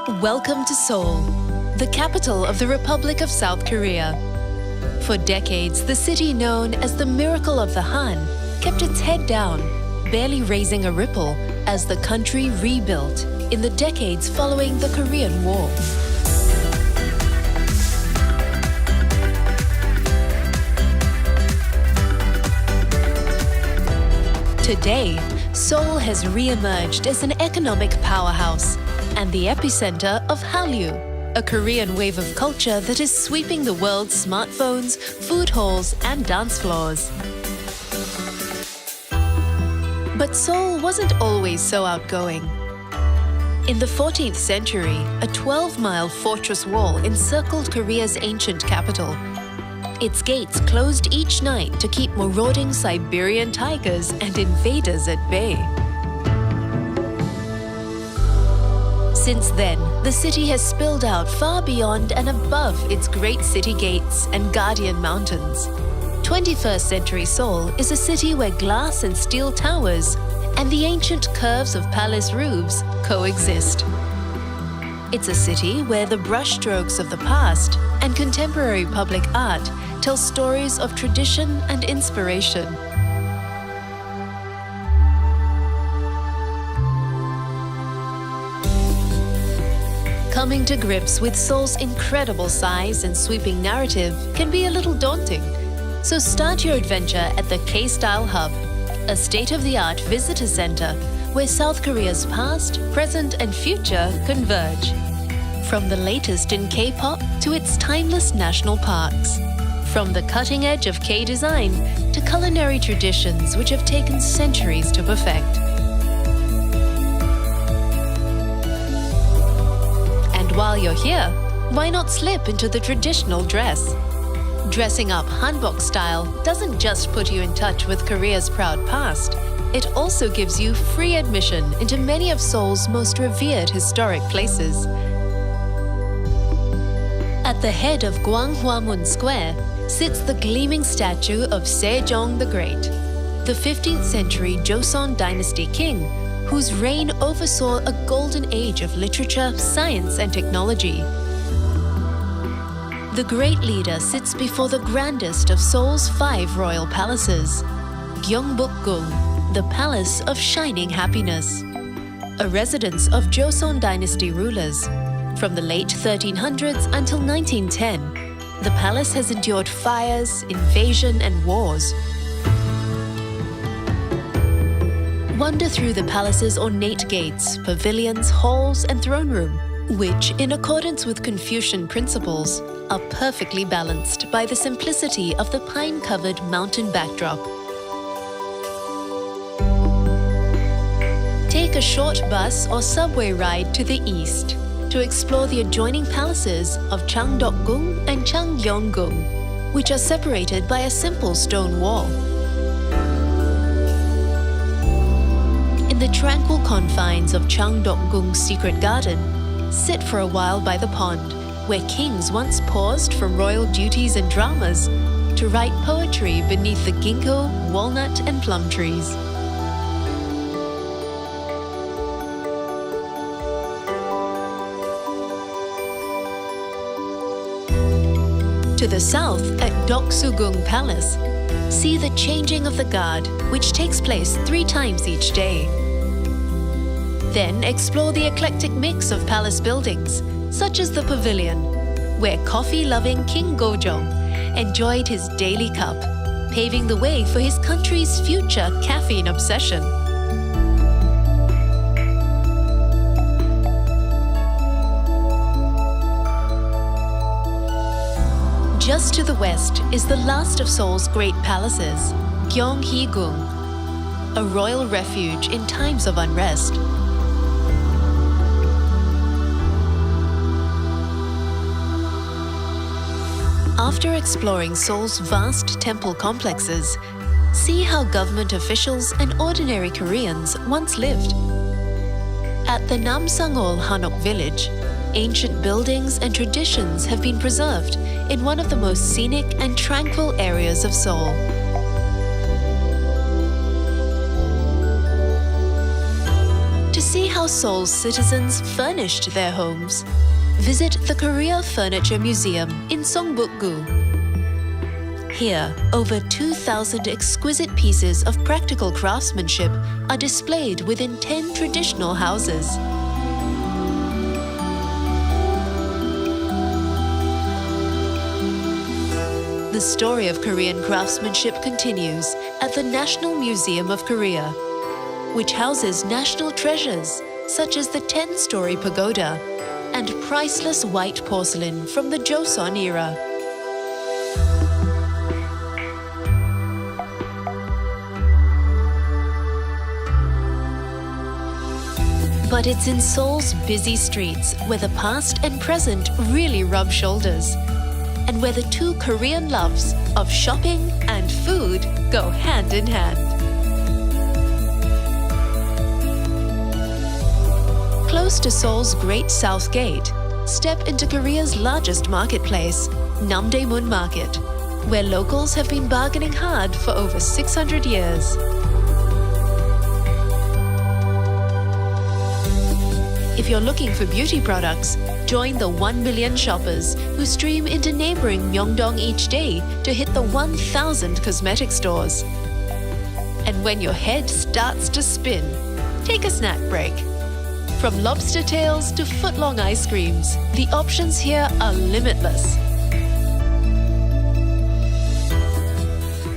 Welcome to Seoul, the capital of the Republic of South Korea. For decades, the city known as the Miracle of the Han kept its head down, barely raising a ripple as the country rebuilt in the decades following the Korean War. Today, Seoul has re-emerged as an economic powerhouse and the epicenter of Hallyu, a Korean wave of culture that is sweeping the world's smartphones, food halls, and dance floors. But Seoul wasn't always so outgoing. In the 14th century, a 12-mile fortress wall encircled Korea's ancient capital. Its gates closed each night to keep marauding Siberian tigers and invaders at bay. Since then, the city has spilled out far beyond and above its great city gates and guardian mountains. 21st century Seoul is a city where glass and steel towers and the ancient curves of palace roofs coexist. It's a city where the brushstrokes of the past and contemporary public art tell stories of tradition and inspiration. Coming to grips with Seoul's incredible size and sweeping narrative can be a little daunting. So start your adventure at the K-Style Hub, a state-of-the-art visitor center where South Korea's past, present, and future converge. From the latest in K-pop to its timeless national parks. From the cutting edge of K-design to culinary traditions which have taken centuries to perfect. And while you're here, why not slip into the traditional dress? Dressing up hanbok style doesn't just put you in touch with Korea's proud past, it also gives you free admission into many of Seoul's most revered historic places. At the head of Gwanghwamun Square sits the gleaming statue of Sejong the Great, the 15th century Joseon dynasty king whose reign oversaw a golden age of literature, science, and technology. The great leader sits before the grandest of Seoul's 5 royal palaces, Gyeongbokgung, the Palace of Shining Happiness, a residence of Joseon dynasty rulers. From the late 1300s until 1910, the palace has endured fires, invasion, and wars. Wander through the palace's ornate gates, pavilions, halls, and throne room, which, in accordance with Confucian principles, are perfectly balanced by the simplicity of the pine-covered mountain backdrop. Take a short bus or subway ride to the east to explore the adjoining palaces of Changdeokgung and Changgyeonggung, which are separated by a simple stone wall. In the tranquil confines of Changdeokgung's secret garden, sit for a while by the pond, where kings once paused from royal duties and dramas to write poetry beneath the ginkgo, walnut, and plum trees. To the south at Doksugung Palace, see the changing of the guard, which takes place 3 times each day. Then explore the eclectic mix of palace buildings, such as the pavilion, where coffee-loving King Gojong enjoyed his daily cup, paving the way for his country's future caffeine obsession. Just to the west is the last of Seoul's great palaces, Gyeonghwamun, a royal refuge in times of unrest. After exploring Seoul's vast temple complexes, see how government officials and ordinary Koreans once lived. At the Namsangol Hanok village, ancient buildings and traditions have been preserved in one of the most scenic and tranquil areas of Seoul. To see how how Seoul's citizens furnished their homes, visit the Korea Furniture Museum in Songbuk-gu. Here, over 2,000 exquisite pieces of practical craftsmanship are displayed within 10 traditional houses. The story of Korean craftsmanship continues at the National Museum of Korea, which houses national treasures such as the 10-story pagoda and priceless white porcelain from the Joseon era. But it's in Seoul's busy streets where the past and present really rub shoulders, and where the two Korean loves of shopping and food go hand in hand. Close to Seoul's Great South Gate, step into Korea's largest marketplace, Namdaemun Market, where locals have been bargaining hard for over 600 years. If you're looking for beauty products, join the 1 million shoppers who stream into neighboring Myeongdong each day to hit the 1,000 cosmetic stores. And when your head starts to spin, take a snack break. From lobster tails to foot-long ice creams, the options here are limitless.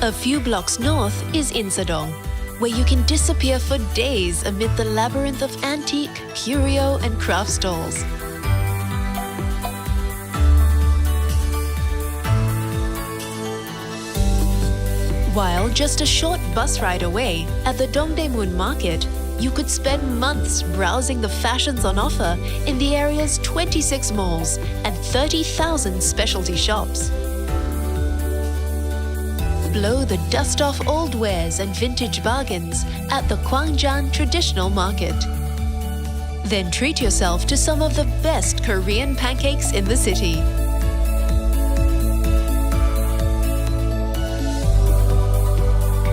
A few blocks north is Insadong, where you can disappear for days amid the labyrinth of antique, curio, and craft stalls. While just a short bus ride away, at the Dongdaemun Market, you could spend months browsing the fashions on offer in the area's 26 malls and 30,000 specialty shops. Blow the dust off old wares and vintage bargains at the Gwangjang Traditional Market. Then treat yourself to some of the best Korean pancakes in the city.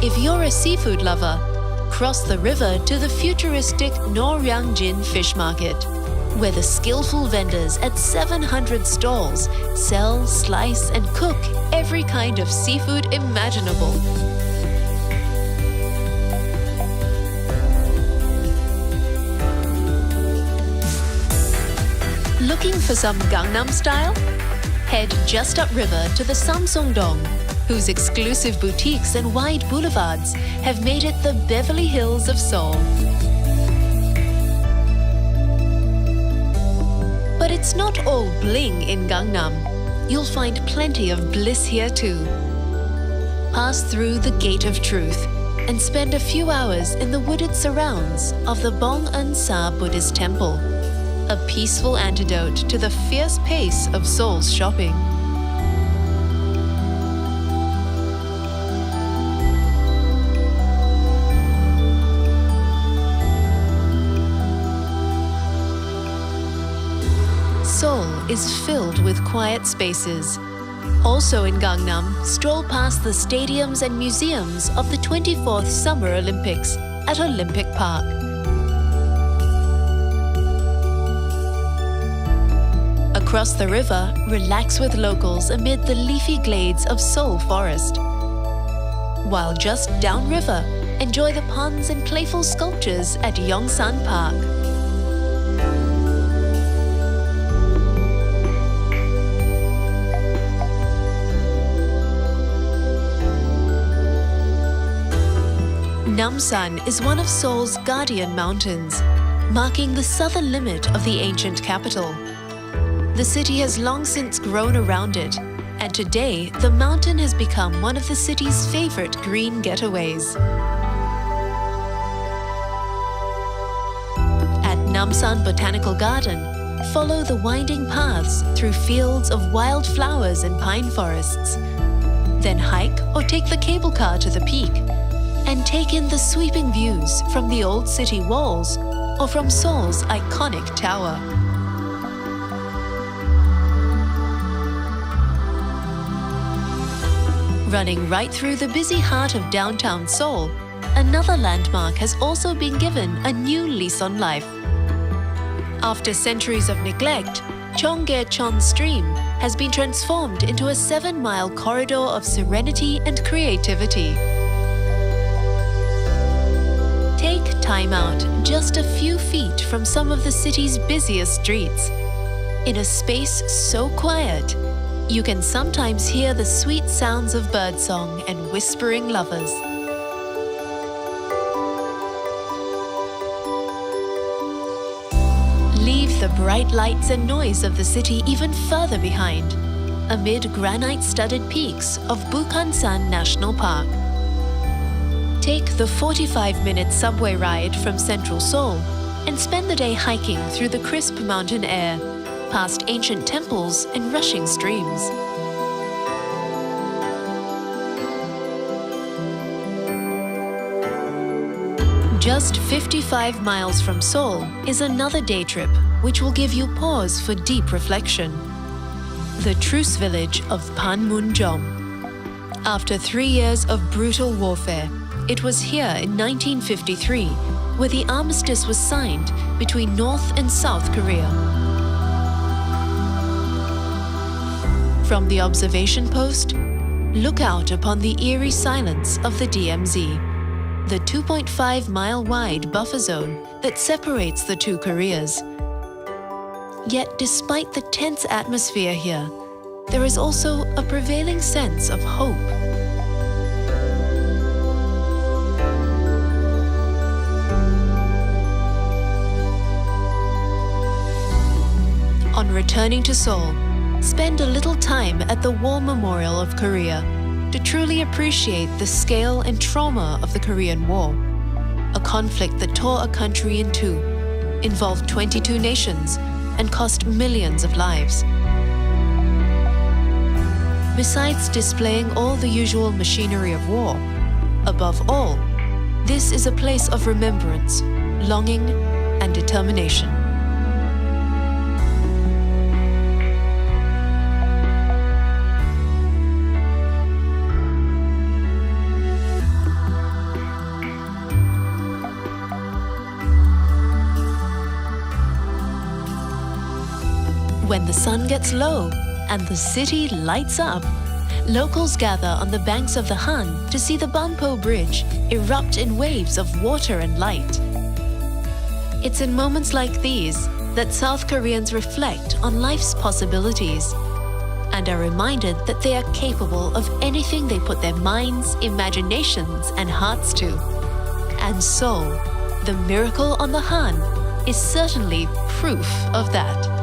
If you're a seafood lover, cross the river to the futuristic Noryangjin Fish Market, where the skillful vendors at 700 stalls sell, slice, and cook every kind of seafood imaginable. Looking for some Gangnam style? Head just upriver to the Samsung-dong, whose exclusive boutiques and wide boulevards have made it the Beverly Hills of Seoul. But it's not all bling in Gangnam. You'll find plenty of bliss here too. Pass through the Gate of Truth and spend a few hours in the wooded surrounds of the Bong-eun-sa Buddhist Temple, a peaceful antidote to the fierce pace of Seoul's shopping. Seoul is filled with quiet spaces. Also in Gangnam, stroll past the stadiums and museums of the 24th Summer Olympics at Olympic Park. Across the river, relax with locals amid the leafy glades of Seoul Forest. While just downriver, enjoy the ponds and playful sculptures at Yongsan Park. Namsan is one of Seoul's guardian mountains, marking the southern limit of the ancient capital. The city has long since grown around it, and today the mountain has become one of the city's favorite green getaways. At Namsan Botanical Garden, follow the winding paths through fields of wild flowers and pine forests. Then hike or take the cable car to the peak, and take in the sweeping views from the old city walls or from Seoul's iconic tower. Running right through the busy heart of downtown Seoul, another landmark has also been given a new lease on life, After centuries of neglect, Cheonggyecheon Stream has been transformed into a 7-mile corridor of serenity and creativity. Take time out just a few feet from some of the city's busiest streets. In a space so quiet, you can sometimes hear the sweet sounds of birdsong and whispering lovers. Leave the bright lights and noise of the city even further behind, amid granite-studded peaks of Bukhansan National Park. Take the 45-minute subway ride from central Seoul and spend the day hiking through the crisp mountain air, past ancient temples and rushing streams. Just 55 miles from Seoul is another day trip which will give you pause for deep reflection. The truce village of Panmunjom. After 3 years of brutal warfare, it was here in 1953 where the armistice was signed between North and South Korea. From the observation post, look out upon the eerie silence of the DMZ, the 2.5-mile-wide buffer zone that separates the two Koreas. Yet despite the tense atmosphere here, there is also a prevailing sense of hope. On returning to Seoul, spend a little time at the War Memorial of Korea to truly appreciate the scale and trauma of the Korean War, a conflict that tore a country in two, involved 22 nations, and cost millions of lives. Besides displaying all the usual machinery of war, above all, this is a place of remembrance, longing, and determination. When the sun gets low and the city lights up, locals gather on the banks of the Han to see the Banpo Bridge erupt in waves of water and light. It's in moments like these that South Koreans reflect on life's possibilities and are reminded that they are capable of anything they put their minds, imaginations, and hearts to. And so, the miracle on the Han is certainly proof of that.